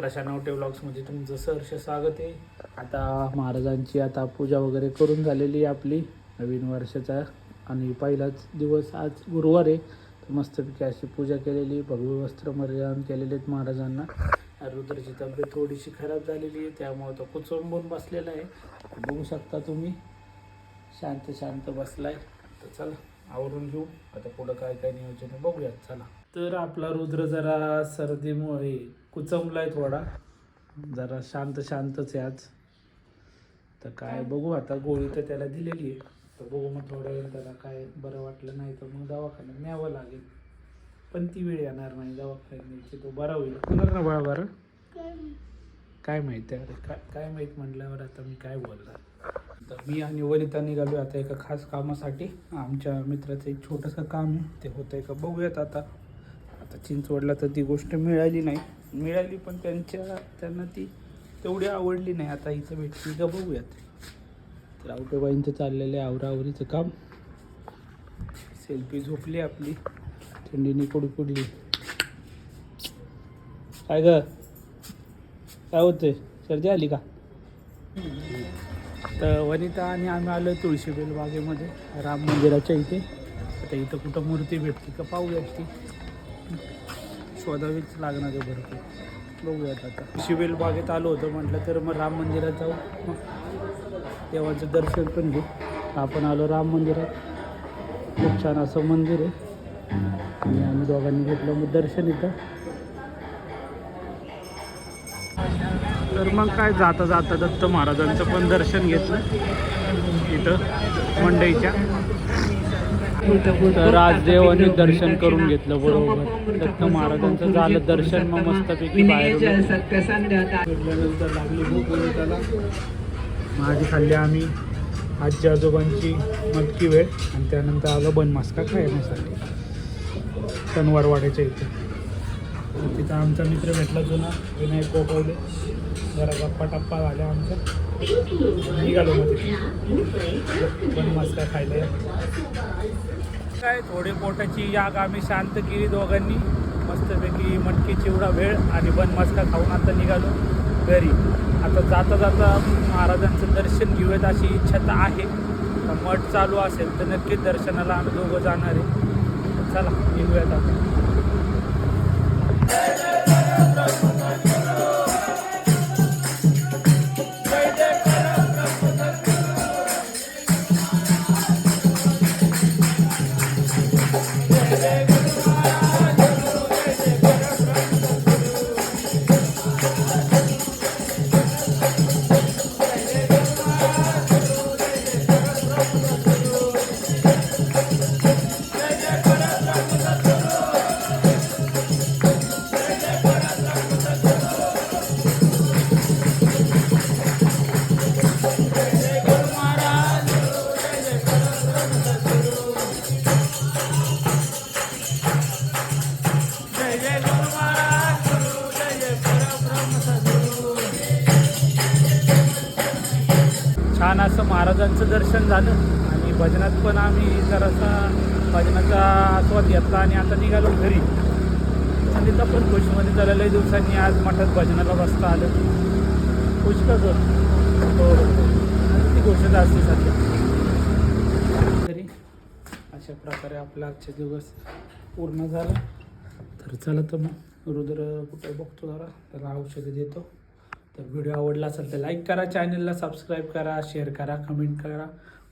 आकाशा नवटे व्लॉग्समध्ये तुमचं सहर्ष स्वागत आहे. आता महाराजांची आता पूजा वगैरे करून झालेली आहे आपली नवीन वर्षाचा आणि पहिलाच दिवस आज गुरुवार आहे. तर मस्तपैकी अशी पूजा केलेली, भगवे वस्त्र परिधान केलेले आहेत महाराजांना. रुद्रची तब्येत थोडीशी खराब झालेली आहे, त्यामुळे तो कुचंबून बसलेला आहे. बघू शकता तुम्ही, शांत शांत बसलाय. तर चला आवरून घेऊ, आता पुढं काय काय नियोजन आहे बघूयात. चला. तर आपला रुद्र जरा सर्दीमुळे कुचंबलाय, थोडा जरा शांतच आहे आज. तर काय बघू, आता गोळी तर त्याला दिलेली आहे. तर बघू मग थोड्या वेळ त्याला काय बरं वाटलं नाही तर मग दवाखान्यात न्यावं लागेल. पण ती वेळ येणार नाही दवाखान्यात न्यायची, तो बरा होईल. होणार ना बाळा बरं? काय माहिती अरे, काय माहीत म्हटल्यावर आता मी काय बोलणार. तर मी आणि वनिता निघालो आता एका खास कामासाठी. आमच्या मित्राचं एक छोटंसं काम आहे, ते होतं आहे का बघूयात. आता चिंचवडला तर ती गोष्ट मिळाली पण त्यांना ती तेवढी आवडली नाही. आता इथं भेटली का बघूयात. तर आवटेबाईंचं चाललेलं आहे आवरावरीचं काम. सेल्फी झोपली आपली, थंडीने कुडकुडली. काय ग, काय होतंय, सर्दी आली का? तर वनिता आणि आम्ही आलो तुळशीबेल बागेमध्ये, राम मंदिराच्या इथे. आता इथं कुठं मूर्ती भेटते का पाहूयात, ती शोधावीच लागणार आहे भरपूर. बघूयात आता. तुळशीबेल बागेत आलो होतो म्हटलं तर मग राम मंदिरात जाऊ, मग देवाचं दर्शन पण घेऊ. आपण आलो राम मंदिरात, खूप छान असं मंदिर आहे आणि आम्ही दोघांनी घेतलं मग दर्शन इथं. तर मग काय जाता जाता दत्त महाराजांचं पण दर्शन घेतलं इथं मंडईच्या. तर राजदेवांनी दर्शन करून घेतलं बरोबर. दत्त महाराजांचं झालं दर्शन, मग मस्तपैकी बाहेर लागली भूक त्याला. माझी खाल्ली आम्ही आजी आजोबांची मटकी वेळ आणि त्यानंतर आलं बनमास्का खाण्यासाठी शनिवारवाड्याच्या इथे. तिथं आमचा मित्र भेटला जुना, विनायक गोपावले. जरा गप्पा टप्पा झाल्या आमच्या, निघालो मग तिथे बनमास्का खायला. काय थोडे पोटाची याग आम्ही शांत केली दोघांनी. मस्तपैकी मटकी चिवडा वेळ आणि बनमास्का खाऊन आता निघालो घरी. आता जाता जाता महाराजांचं दर्शन घेऊयात अशी इच्छा तर आहे. मठ चालू असेल तर नक्कीच दर्शनाला आम्ही दोघं जाणार आहे. चला निघूयात आता. छान असं महाराजांचं दर्शन झालं आणि भजनात पण आम्ही जरासा भजनाचा आस्वाद घेतला आणि आता निघालो घरी. तिथं पण खुशमध्ये झालेलं आहे. दिवसांनी आज मठात भजनाला बसता आलं. खुश कसं हो, ती गोष्ट असते सध्या तरी. अशा प्रकारे आपला आजचे दिवस पूर्ण झाला. तर चला तर मग रुद्र कुठे बघतो जरा, त्याला औषधं देतो. तर व्हिडिओ आवडला असेल तर लाईक करा, चॅनलला सबस्क्राईब करा, शेअर करा, कमेंट करा.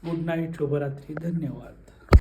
गुड नाईट, शुभरात्री, धन्यवाद.